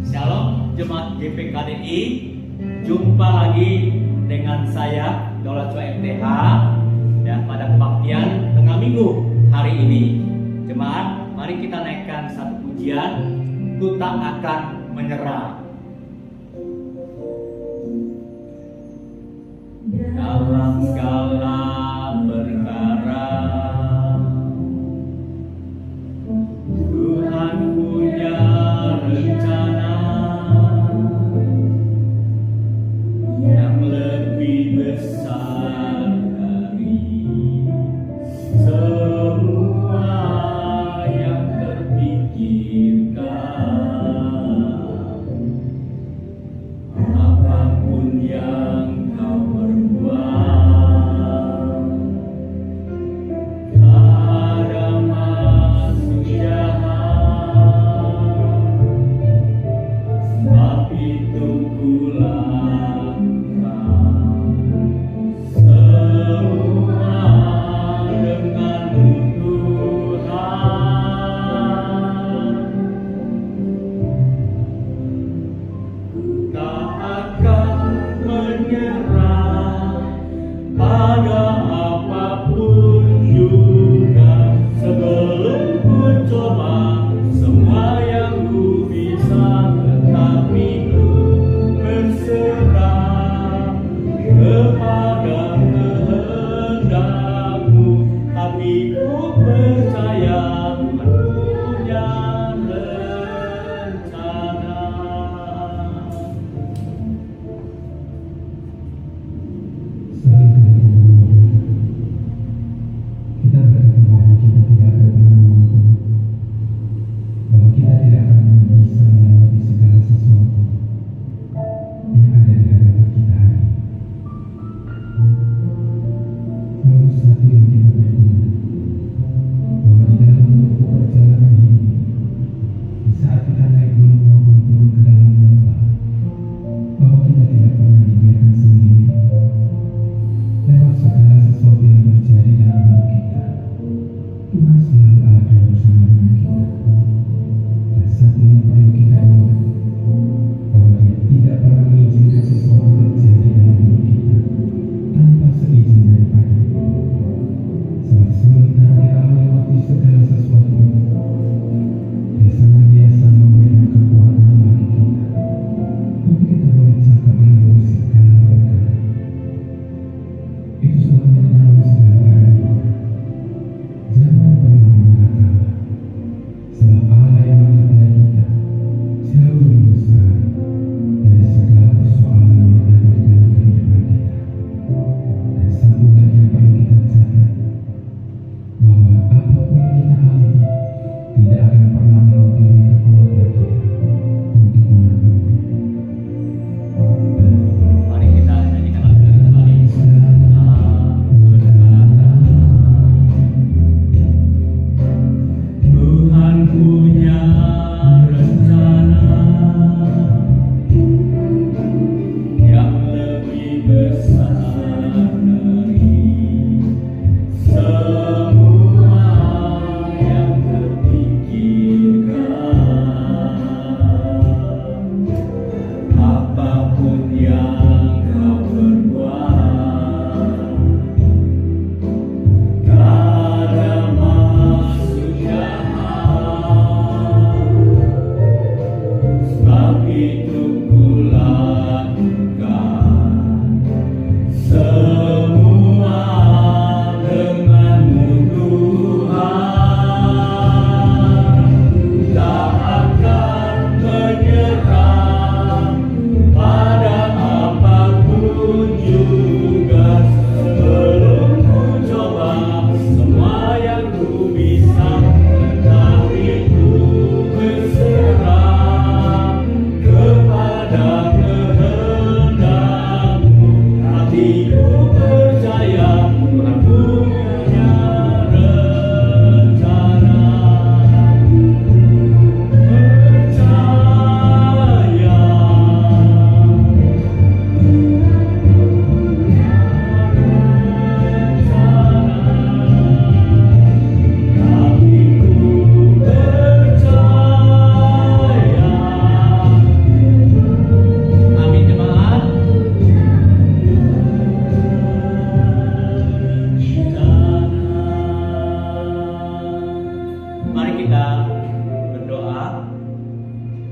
Shalom Jemaat GPKDI, jumpa lagi dengan saya Daulat MTH dan pada kebaktian tengah minggu hari ini. Jemaat, mari kita naikkan satu pujian, Ku Tak Akan Menyerah. Dalam segala perkara Tuhan punya rencana yang lebih besar dari semua yang terpikirkan. Apapun yang kau perbuat,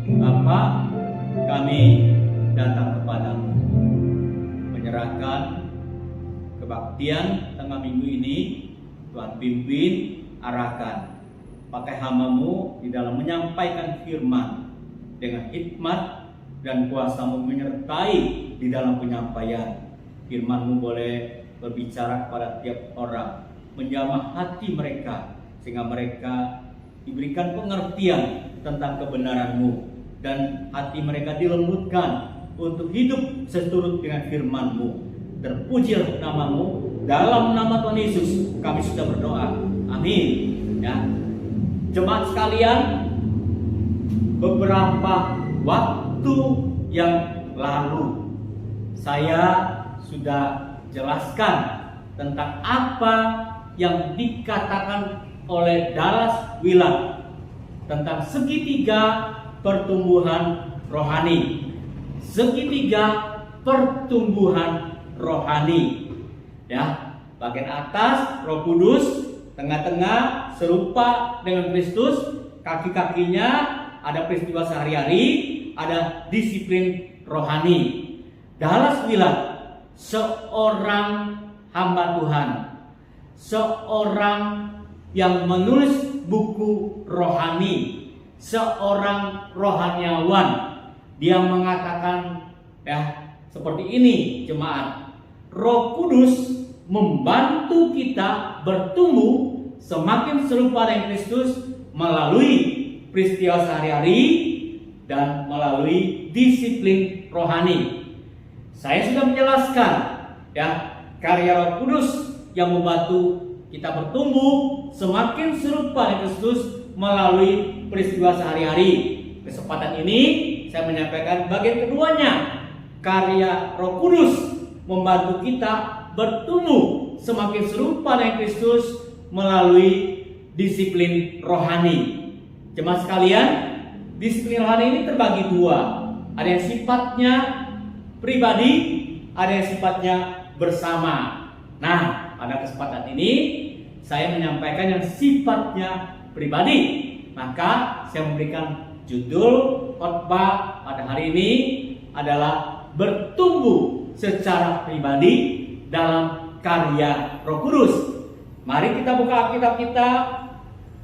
Bapa, kami datang kepadamu, menyerahkan kebaktian tengah minggu ini. Tuhan pimpin, arahkan, pakai hamba-Mu di dalam menyampaikan firman dengan hikmat dan kuasa-Mu menyertai di dalam penyampaian. Firman-Mu boleh berbicara kepada tiap orang, menjamah hati mereka, sehingga mereka diberikan pengertian tentang kebenaran-Mu, dan hati mereka dilembutkan untuk hidup seturut dengan firman-Mu. Terpujilah nama-Mu. Dalam nama Tuhan Yesus kami sudah berdoa. Amin. Ya. Jemaat sekalian, beberapa waktu yang lalu saya sudah jelaskan tentang apa yang dikatakan oleh Dallas Willard tentang segitiga pertumbuhan rohani. Segitiga pertumbuhan rohani. Ya, bagian atas Roh Kudus, tengah-tengah serupa dengan Kristus, kaki-kakinya ada peristiwa sehari-hari, ada disiplin rohani. Dallas Willard, seorang hamba Tuhan, seorang yang menulis buku rohani, seorang rohaniawan, dia mengatakan seperti ini, jemaat. Roh Kudus membantu kita bertumbuh semakin serupa dengan Kristus melalui peristiwa sehari-hari dan melalui disiplin rohani. Saya sudah menjelaskan karya Roh Kudus yang membantu kita bertumbuh semakin serupa dengan Kristus melalui peristiwa sehari-hari. Kesempatan ini saya menyampaikan bagian keduanya. Karya Roh Kudus membantu kita bertumbuh semakin serupa dengan Kristus melalui disiplin rohani. Jemaat sekalian, disiplin rohani ini terbagi dua. Ada yang sifatnya pribadi, ada yang sifatnya bersama. Nah, pada kesempatan ini saya menyampaikan yang sifatnya pribadi. Maka saya memberikan judul khotbah pada hari ini adalah bertumbuh secara pribadi dalam karya Roh Kudus. Mari kita buka Alkitab kita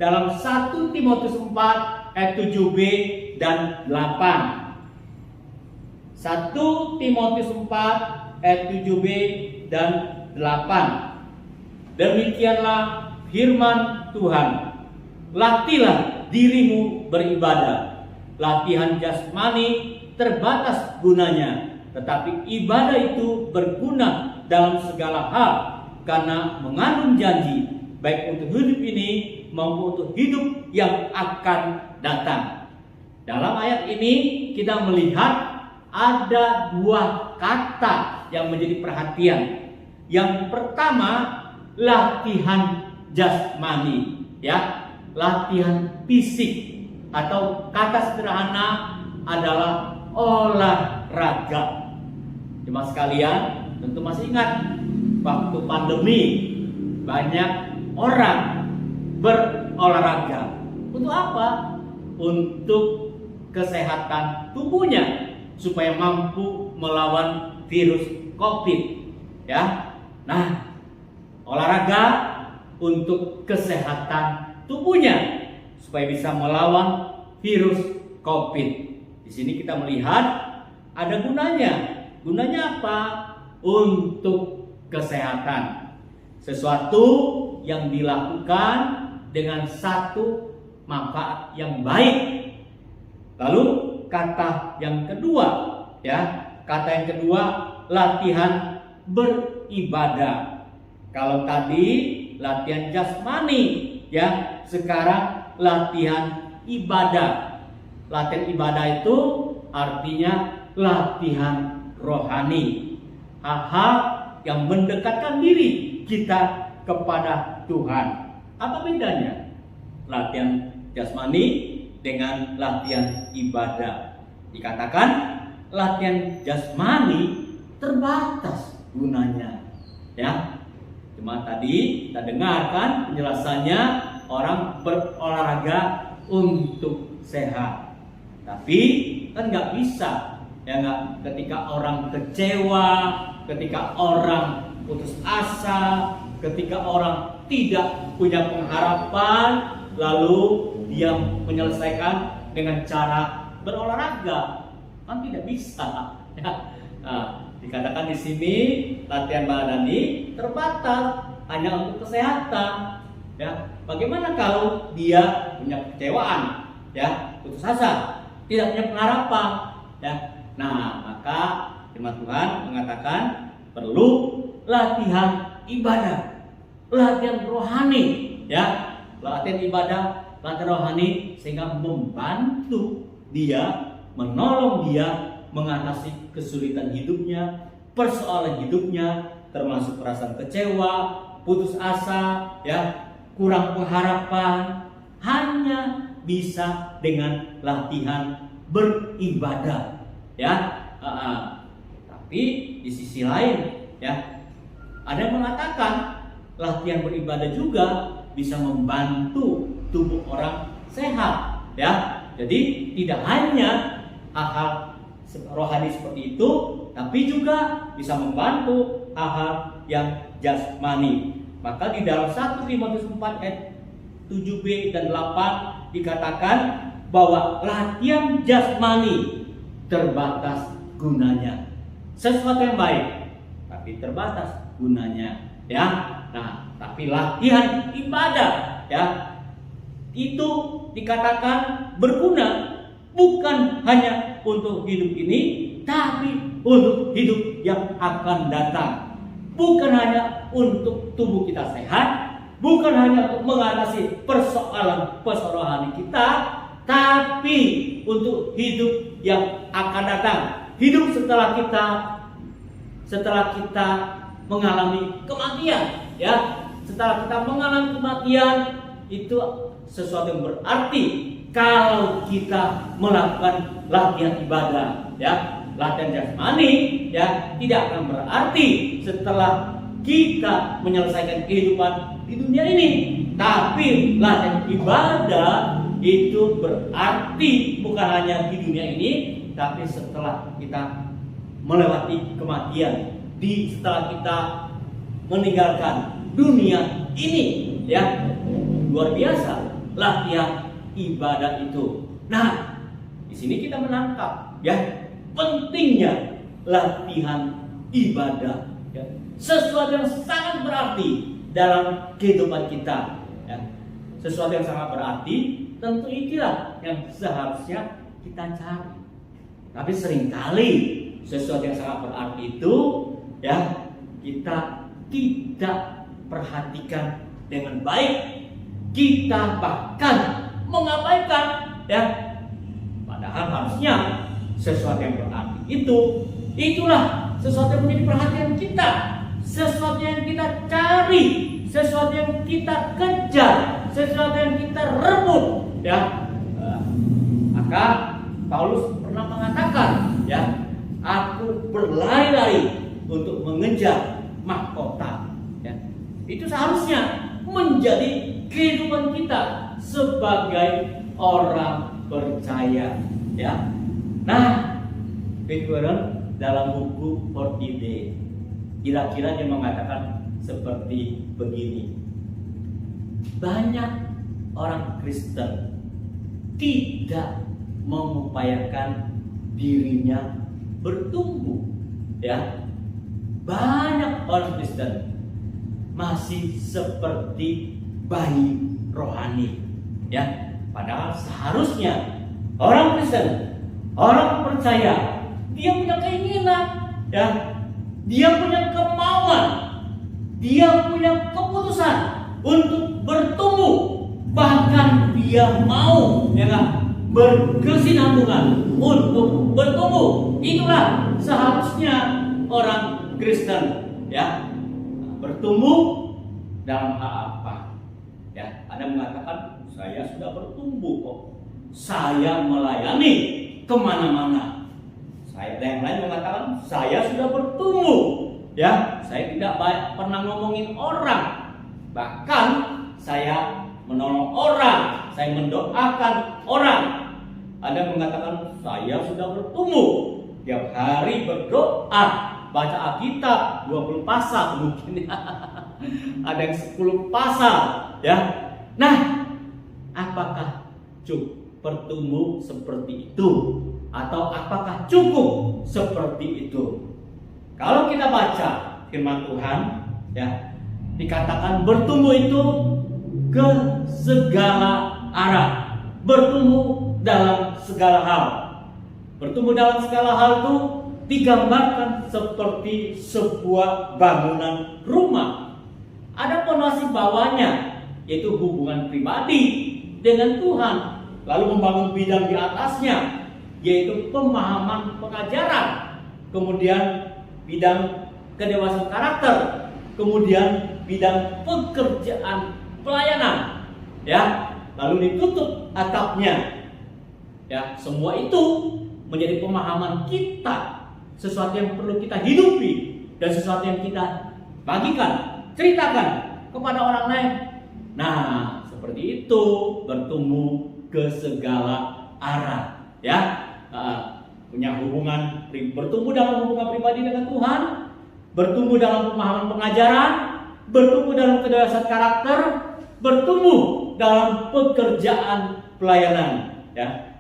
dalam 1 Timotius 4 ayat 7b dan 8. 1 Timotius 4 ayat 7b dan 8. Demikianlah firman Tuhan. Latihlah dirimu beribadah. Latihan jasmani terbatas gunanya, tetapi ibadah itu berguna dalam segala hal karena mengandung janji baik untuk hidup ini maupun untuk hidup yang akan datang. Dalam ayat ini kita melihat ada dua kata yang menjadi perhatian. Yang pertama, latihan jasmani, latihan fisik, atau kata sederhana adalah olahraga. Jemaat sekalian, tentu masih ingat waktu pandemi banyak orang berolahraga. Untuk apa? Untuk kesehatan tubuhnya supaya mampu melawan virus COVID. Nah, olahraga untuk kesehatan tubuhnya supaya bisa melawan virus COVID. Di sini kita melihat ada gunanya. Gunanya apa? Untuk kesehatan. Sesuatu yang dilakukan dengan satu manfaat yang baik. Lalu kata yang kedua, kata yang kedua latihan beribadah. Kalau tadi latihan jasmani, sekarang latihan ibadah. Latihan ibadah itu artinya latihan rohani. Hal-hal yang mendekatkan diri kita kepada Tuhan. Apa bedanya latihan jasmani dengan latihan ibadah? Dikatakan latihan jasmani terbatas gunanya. Cuma tadi kita dengarkan penjelasannya, orang berolahraga untuk sehat. Tapi kan nggak bisa, ya nggak. Ketika orang kecewa, ketika orang putus asa, ketika orang tidak punya pengharapan, lalu dia menyelesaikan dengan cara berolahraga, kan tidak bisa. Ya. Nah, dikatakan di sini latihan badani terbatas hanya untuk kesehatan. Ya, bagaimana kalau dia punya kecewaan, ya, putus asa, tidak punya pengharapan, ya. Nah, maka firman Tuhan mengatakan perlu latihan ibadah, latihan rohani, ya, latihan ibadah, latihan rohani sehingga membantu dia, menolong dia mengatasi kesulitan hidupnya, persoalan hidupnya, termasuk perasaan kecewa, putus asa, ya, kurang pengharapan, hanya bisa dengan latihan beribadah, ya. Tapi di sisi lain, ya, ada yang mengatakan latihan beribadah juga bisa membantu tubuh orang sehat, ya. Jadi tidak hanya hal-hal rohani seperti itu, tapi juga bisa membantu hal-hal yang jasmani. Maka di dalam 1 Timotius 4 ayat 7b dan 8 dikatakan bahwa latihan jasmani terbatas gunanya. Sesuatu yang baik, tapi terbatas gunanya, ya. Nah, tapi latihan ibadah, ya, itu dikatakan berguna bukan hanya untuk hidup ini, tapi untuk hidup yang akan datang. Bukan hanya untuk tubuh kita sehat, bukan hanya untuk mengatasi persoalan rohani kita, tapi untuk hidup yang akan datang. Hidup setelah kita mengalami kematian, ya. Setelah kita mengalami kematian, itu sesuatu yang berarti kalau kita melakukan latihan ibadah, ya, latihan jasmani, ya, tidak akan berarti setelah kita menyelesaikan kehidupan di dunia ini. Tapi latihan ibadah itu berarti bukan hanya di dunia ini, tapi setelah kita melewati kematian, setelah kita meninggalkan dunia ini, ya. Luar biasa latihan ibadah itu. Nah, di sini kita menangkap, ya, pentingnya latihan ibadah, ya. Sesuatu yang sangat berarti dalam kehidupan kita, ya. Sesuatu yang sangat berarti, tentu itulah yang seharusnya kita cari. Tapi seringkali sesuatu yang sangat berarti itu, ya, kita tidak perhatikan dengan baik. Kita bahkan mengabaikan, ya. Padahal harusnya sesuatu yang berarti itulah sesuatu yang menjadi perhatian kita, sesuatu yang kita cari, sesuatu yang kita kejar, sesuatu yang kita rebut, ya. Maka Paulus pernah mengatakan, ya, aku berlari-lari untuk mengejar mahkota, ya. Itu seharusnya menjadi kehidupan kita sebagai orang percaya, ya. Nah, Peter dalam buku 40 Day kira-kira dia mengatakan seperti begini: banyak orang Kristen tidak mengupayakan dirinya bertumbuh, ya. Banyak orang Kristen masih seperti bayi rohani, ya. Padahal seharusnya orang Kristen, orang percaya, dia punya keinginan, ya. Dia punya kemauan, dia punya keputusan untuk bertumbuh, bahkan dia mau, ya kan, berkesinambungan untuk bertumbuh. Itulah seharusnya orang Kristen, ya. Bertumbuh dalam hal apa? Ya, ada mengatakan saya sudah bertumbuh kok, saya melayani kemana-mana. Saya, ada yang lain mengatakan saya sudah bertumbuh, ya. Saya tidak pernah ngomongin orang, bahkan saya menolong orang, saya mendoakan orang. Ada yang mengatakan saya sudah bertumbuh, tiap hari berdoa, baca Alkitab 20 pasal mungkin. Ada yang 10 pasal, ya. Nah, apakah bertumbuh seperti itu? Atau apakah cukup seperti itu? Kalau kita baca firman Tuhan, ya, dikatakan bertumbuh itu ke segala arah, bertumbuh dalam segala hal. Bertumbuh dalam segala hal itu digambarkan seperti sebuah bangunan rumah. Ada fondasi bawahnya, yaitu hubungan pribadi dengan Tuhan. Lalu membangun bidang di atasnya, yaitu pemahaman pengajaran. Kemudian bidang kedewasaan karakter. Kemudian bidang pekerjaan pelayanan. Ya, lalu ditutup atapnya. Ya, semua itu menjadi pemahaman kita, sesuatu yang perlu kita hidupi dan sesuatu yang kita bagikan, ceritakan kepada orang lain. Nah, seperti itu bertumbuh ke segala arah, ya. Punya hubungan, bertumbuh dalam hubungan pribadi dengan Tuhan, bertumbuh dalam pemahaman pengajaran, bertumbuh dalam kedewasaan karakter, bertumbuh dalam pekerjaan pelayanan, ya.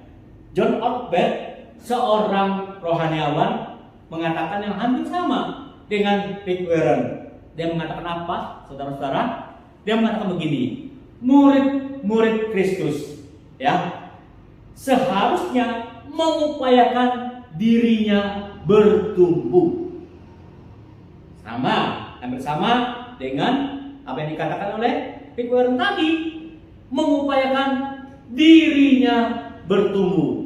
John Ortberg, seorang rohaniawan, mengatakan yang hampir sama dengan Rick Warren. Dia mengatakan apa, saudara-saudara? Dia mengatakan begini, murid-murid Kristus, ya, seharusnya mengupayakan dirinya bertumbuh. Hampir sama dengan apa yang dikatakan oleh Rick Warren tadi, mengupayakan dirinya bertumbuh.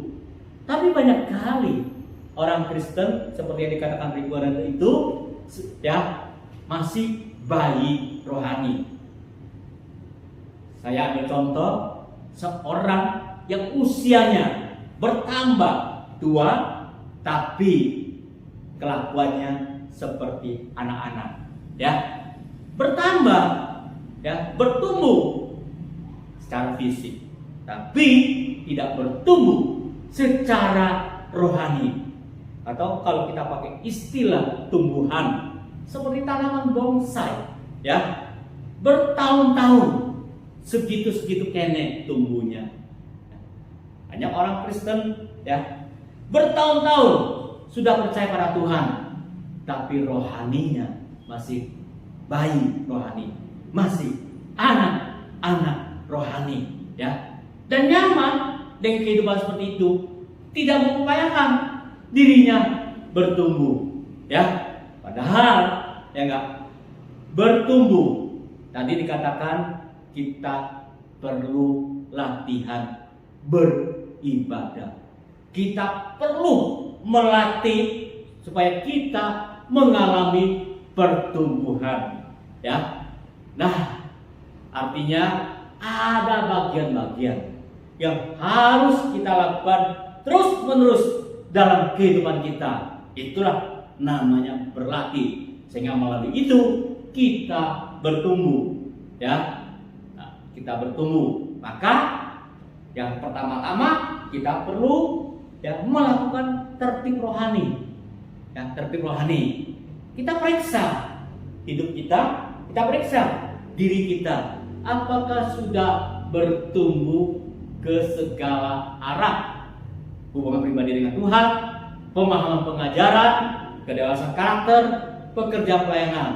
Tapi banyak kali orang Kristen seperti yang dikatakan Rick Warren itu, ya, masih bayi rohani. Saya ambil contoh seorang yang usianya bertambah tua, tapi kelakuannya seperti anak-anak, ya, bertambah, ya, bertumbuh secara fisik, tapi tidak bertumbuh secara rohani. Atau kalau kita pakai istilah tumbuhan, seperti tanaman bonsai, ya, bertahun-tahun segitu-segitu kene tumbuhnya. Banyak orang Kristen, ya, bertahun-tahun sudah percaya pada Tuhan, tapi rohaninya masih bayi rohani, masih anak-anak rohani, ya, dan nyaman dengan kehidupan seperti itu, tidak mengupayakan dirinya bertumbuh, ya. Padahal, ya enggak, bertumbuh tadi dikatakan kita perlu latihan beribadah. Kita perlu melatih supaya kita mengalami pertumbuhan, ya. Nah, artinya ada bagian-bagian yang harus kita lakukan terus-menerus dalam kehidupan kita. Itulah namanya berlatih, sehingga melalui itu kita bertumbuh, ya. Nah, kita bertumbuh, maka yang pertama-tama kita perlu, ya, melakukan tertib rohani, ya, tertib rohani. Kita periksa hidup kita periksa diri kita, apakah sudah bertumbuh ke segala arah, hubungan pribadi dengan Tuhan, pemahaman pengajaran, kedewasaan karakter, pekerjaan pelayanan.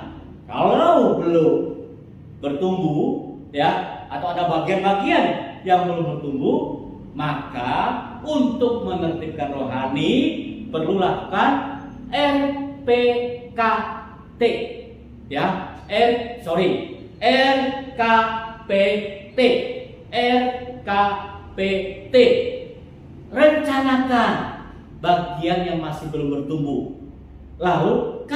Kalau belum bertumbuh, ya, atau ada bagian-bagian yang belum bertumbuh, maka untuk menertibkan rohani perlu lakukan RPKT, ya, RKPT. Rencanakan bagian yang masih belum bertumbuh. Lalu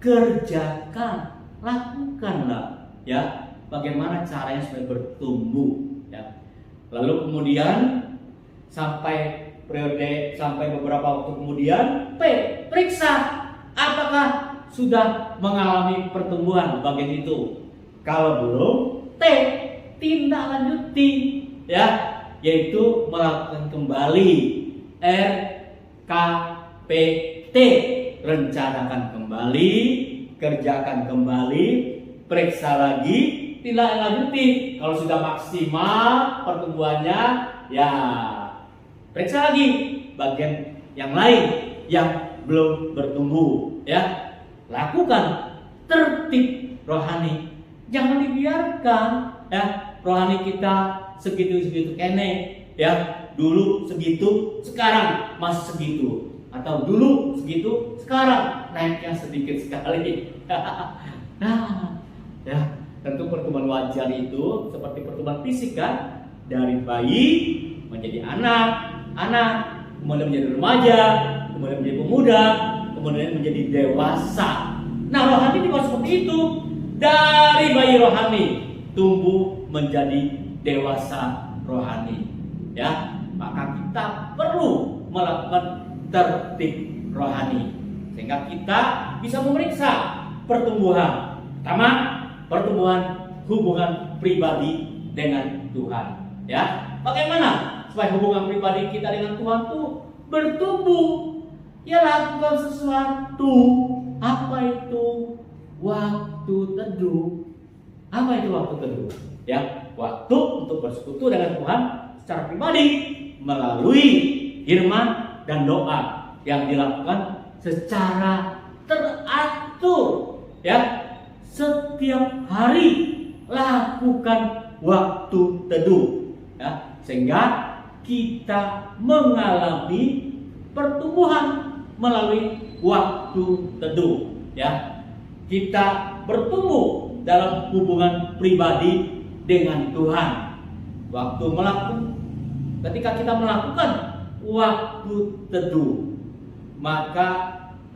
kerjakan, lakukanlah, ya, bagaimana caranya supaya bertumbuh, ya. Lalu kemudian sampai beberapa waktu kemudian periksa apakah sudah mengalami pertumbuhan bagian itu. Kalau belum, tindak lanjuti, ya, yaitu melakukan kembali RKPT, rencanakan kembali, kerjakan kembali, periksa lagi, tindak lanjuti. Kalau sudah maksimal pertumbuhannya, ya periksa lagi bagian yang lain yang belum bertumbuh, ya. Lakukan tertib rohani. Jangan dibiarkan ya rohani kita segitu-segitu kene, ya. Dulu segitu, sekarang masih segitu. Atau dulu segitu, sekarang naiknya sedikit sekali. Nah, ya, tentu pertumbuhan wajar itu seperti pertumbuhan fisik kan, dari bayi menjadi anak, kemudian menjadi remaja, kemudian menjadi pemuda, kemudian menjadi dewasa. Nah, rohani juga seperti itu. Dari bayi rohani tumbuh menjadi dewasa rohani. Ya, maka kita perlu melakukan tertib rohani sehingga kita bisa memeriksa pertumbuhan. Pertama, pertumbuhan hubungan pribadi dengan Tuhan. Ya, bagaimana supaya hubungan pribadi kita dengan Tuhan itu bertumbuh? Ya, lakukan sesuatu. Apa itu? Waktu teduh. Apa itu waktu teduh? Ya, waktu untuk bersekutu dengan Tuhan secara pribadi melalui firman dan doa yang dilakukan secara teratur. Ya, setiap hari lakukan waktu teduh. Ya, sehingga kita mengalami pertumbuhan melalui waktu teduh. Ya, kita bertumbuh dalam hubungan pribadi dengan Tuhan. Ketika kita melakukan waktu teduh, maka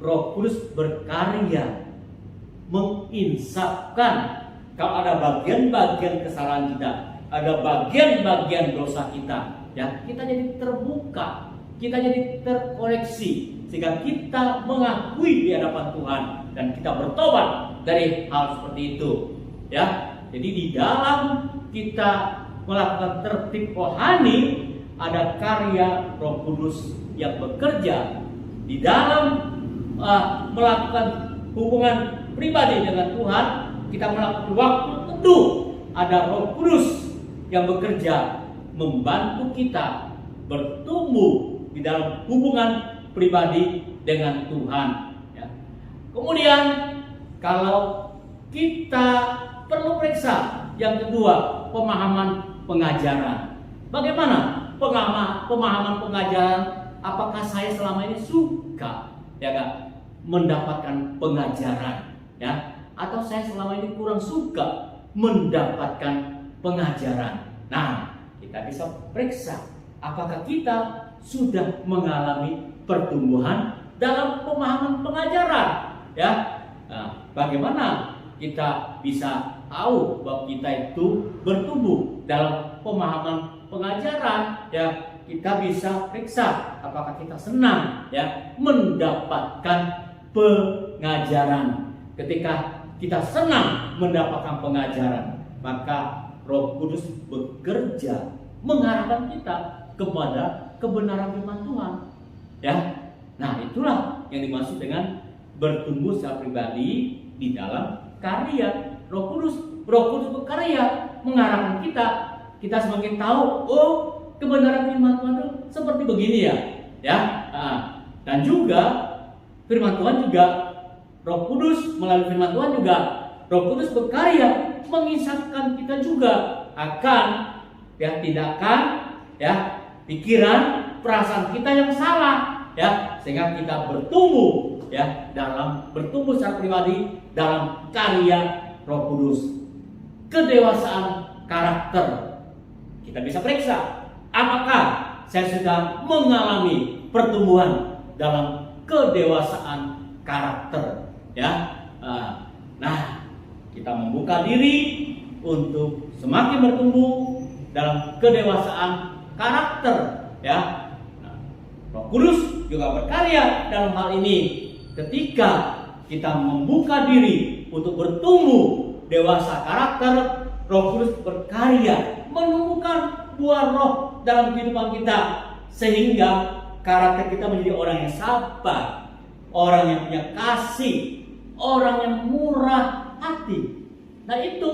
Roh Kudus berkarya menginsafkan kalau ada bagian-bagian kesalahan kita, ada bagian-bagian dosa kita, ya, kita jadi terbuka, kita jadi terkoreksi sehingga kita mengakui di hadapan Tuhan dan kita bertobat dari hal seperti itu. Ya, jadi di dalam kita melakukan tertib rohani ada karya Roh Kudus yang bekerja di dalam melakukan hubungan pribadi dengan Tuhan. Kita melakukan waktu teduh, ada Roh Kudus yang bekerja membantu kita bertumbuh di dalam hubungan pribadi dengan Tuhan. Ya. Kemudian kalau kita perlu periksa yang kedua, pemahaman pengajaran. Bagaimana pemahaman pengajaran? Apakah saya selama ini suka, ya kan, mendapatkan pengajaran, ya, atau saya selama ini kurang suka mendapatkan pengajaran? Nah, kita bisa periksa apakah kita sudah mengalami pertumbuhan dalam pemahaman pengajaran, ya. Nah, bagaimana kita bisa tahu bahwa kita itu bertumbuh dalam pemahaman pengajaran? Ya, kita bisa periksa apakah kita senang, ya, mendapatkan pengajaran. Ketika kita senang mendapatkan pengajaran, maka Roh Kudus bekerja mengarahkan kita kepada kebenaran firman Tuhan. Ya, nah itulah yang dimaksud dengan bertumbuh secara pribadi di dalam karya Roh Kudus. Roh Kudus berkarya mengarahkan kita. Kita semakin tahu, oh, kebenaran firman Tuhan itu seperti begini ya. Ya, dan juga firman Tuhan juga Roh Kudus melalui firman Tuhan juga Roh Kudus berkarya mengisahkan kita juga akan ya tindakan, ya, pikiran, perasaan kita yang salah, ya, sehingga kita bertumbuh, ya, bertumbuh secara pribadi dalam karya Roh Kudus. Kedewasaan karakter. Kita bisa periksa apakah saya sudah mengalami pertumbuhan dalam kedewasaan karakter, ya. Nah, kita membuka diri untuk semakin bertumbuh dalam kedewasaan karakter, ya. Nah, Roh Kudus juga berkarya dalam hal ini. Ketika kita membuka diri untuk bertumbuh dewasa karakter, Roh Kudus berkarya menumbuhkan buah roh dalam kehidupan kita, sehingga karakter kita menjadi orang yang sabar, orang yang punya kasih, orang yang murah hati. Nah itu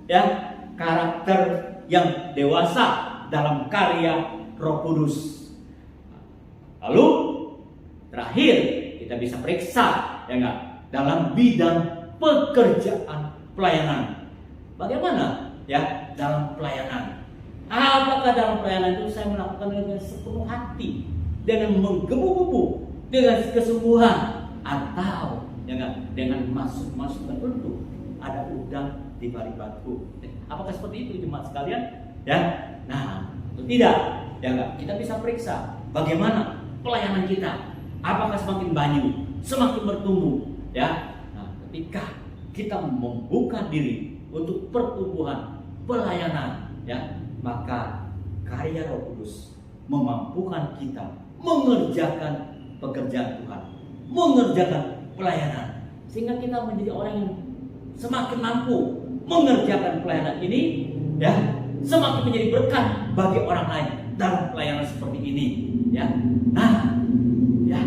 ya karakter yang dewasa dalam karya Roh Kudus. Lalu terakhir kita bisa periksa ya enggak dalam bidang pekerjaan pelayanan. Bagaimana ya dalam pelayanan? Apakah dalam pelayanan itu saya melakukan dengan sepenuh hati, dengan menggebu-gebu, dengan kesungguhan, atau ya enggak dengan masuk tertentu ada udang di balik batu? Apakah seperti itu jemaat sekalian? Ya, nah itu tidak. Ya enggak, kita bisa periksa bagaimana pelayanan kita. Apakah semakin banyak, semakin bertumbuh? Ya, nah ketika kita membuka diri untuk pertumbuhan pelayanan, ya maka karya Roh Kudus memampukan kita mengerjakan pekerjaan Tuhan, mengerjakan pelayanan, sehingga kita menjadi orang yang semakin mampu mengerjakan pelayanan ini, ya semakin menjadi berkat bagi orang lain dalam pelayanan seperti ini, ya. Nah, ya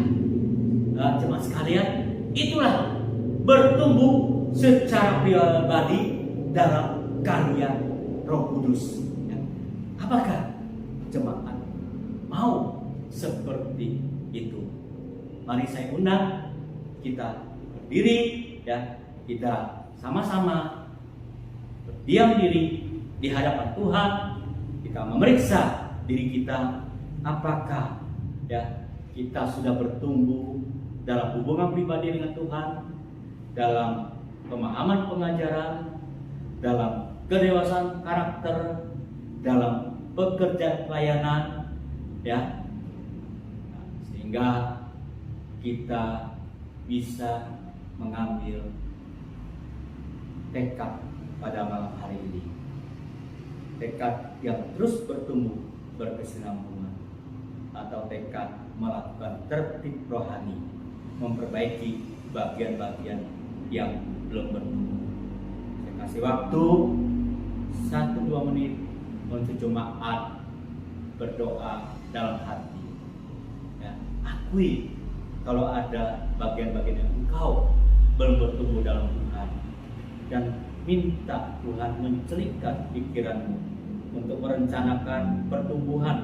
jemaat sekalian, itulah bertumbuh secara pribadi dalam karya Roh Kudus. Ya. Apakah jemaat mau seperti itu? Mari saya undang kita berdiri, ya kita sama-sama berdiam diri di hadapan Tuhan. Kita memeriksa diri kita, apakah ya kita sudah bertumbuh dalam hubungan pribadi dengan Tuhan, dalam pemahaman pengajaran, dalam kedewasaan karakter, dalam pekerjaan pelayanan, ya, sehingga kita bisa mengambil tekad pada malam hari ini, tekad yang terus bertumbuh berkesinambungan, atau tekad melakukan tertib rohani, memperbaiki bagian-bagian yang belum bertumbuh. Saya kasih waktu 1-2 menit untuk jemaat berdoa dalam hati. Ya, akui kalau ada bagian-bagian yang engkau belum bertumbuh dalam Tuhan, dan minta Tuhan mencelikkan pikiranmu untuk merencanakan pertumbuhan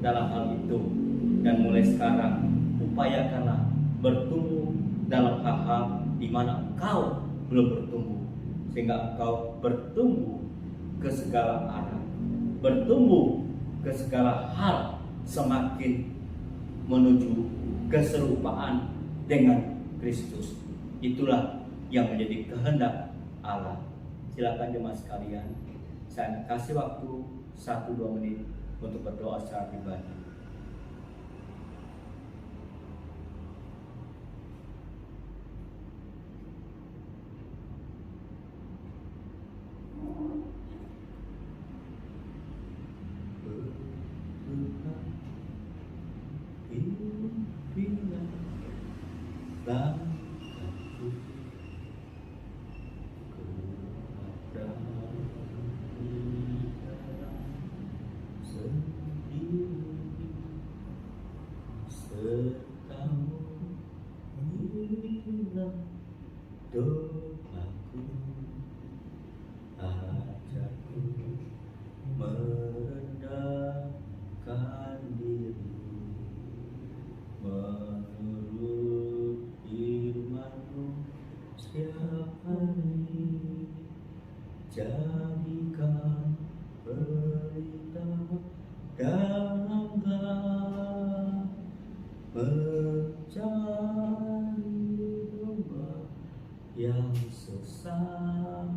dalam hal itu. Dan mulai sekarang upayakanlah bertumbuh dalam hal-hal di mana engkau belum bertumbuh, sehingga engkau bertumbuh ke segala arah, bertumbuh ke segala hal, semakin menuju keserupaan dengan Kristus. Itulah yang menjadi kehendak Allah. Silakan jemaat sekalian, saya kasih waktu 1-2 menit untuk berdoa secara pribadi. Doaku, ajarku merendahkan diri, menurut firman-Mu setiap hari, jadikan berita dalam gelap, mencari domba yang sesat,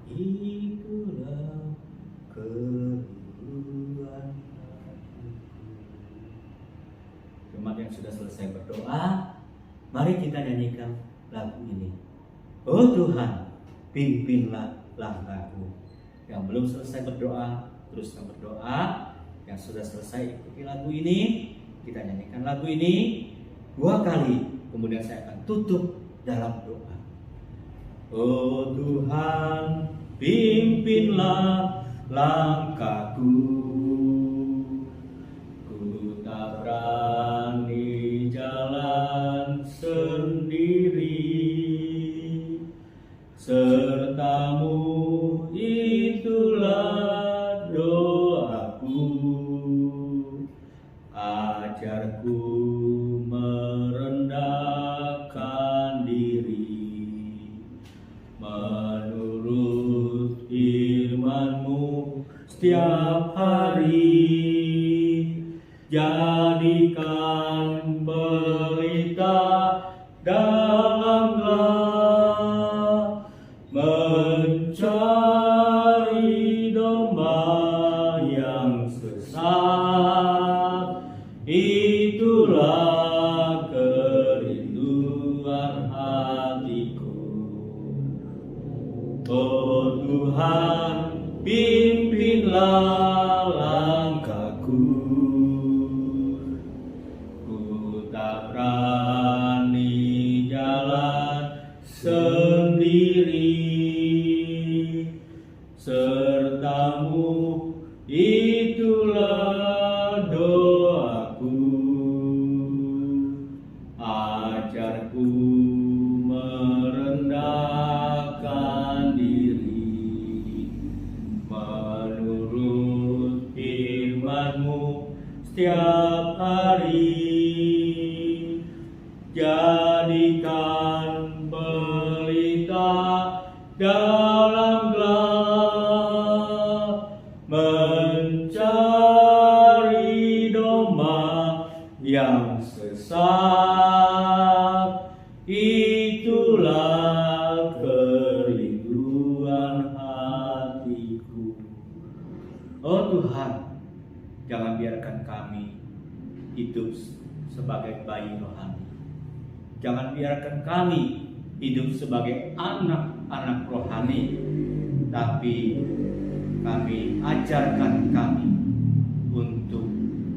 itulah kerinduan hatiku. Jemaat yang sudah selesai berdoa, mari kita nyanyikan lagu ini. Oh Tuhan, pimpinlah langkahku. Yang belum selesai berdoa, teruskan berdoa. Yang sudah selesai ikuti lagu ini, kita nyanyikan lagu ini 2 kali. Kemudian saya akan tutup dalam doa. Oh Tuhan, pimpinlah langkahku. Ajarku merendahkan diri menurut firman-Mu setiap hari. Jadikan pelita dalam gelap mencari domba yang sesat. Itulah kerinduan hatiku. Oh Tuhan, pimpinlah langkahku. Ku tak berani jalan sendiri, serta-Mu itulah doaku. Ajarku merendahkan diri menurut firman-Mu setiap hari. Jadikan pelita dalam gelap mencari domba yang sesat. Itulah kerinduan hatiku. Oh Tuhan, jangan biarkan kami hidup sebagai bayi rohani. Jangan biarkan kami hidup sebagai anak-anak rohani, tapi kami ajarkan kami untuk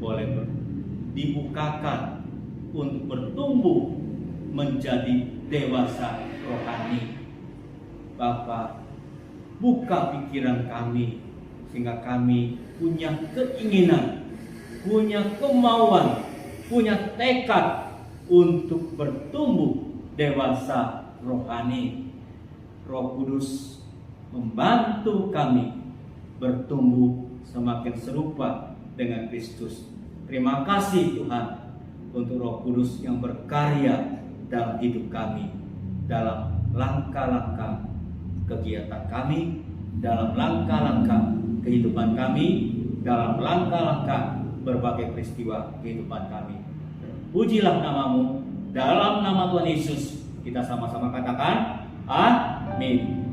boleh dibukakan untuk bertumbuh menjadi dewasa rohani. Bapa, buka pikiran kami sehingga kami punya keinginan, punya kemauan, punya tekad untuk bertumbuh dewasa rohani. Roh Kudus membantu kami bertumbuh semakin serupa dengan Kristus. Terima kasih Tuhan untuk Roh Kudus yang berkarya dalam hidup kami, dalam langkah-langkah kegiatan kami, dalam langkah-langkah kehidupan kami, dalam langkah-langkah berbagai peristiwa kehidupan kami. Pujilah nama-Mu, dalam nama Tuhan Yesus kita sama-sama katakan amin.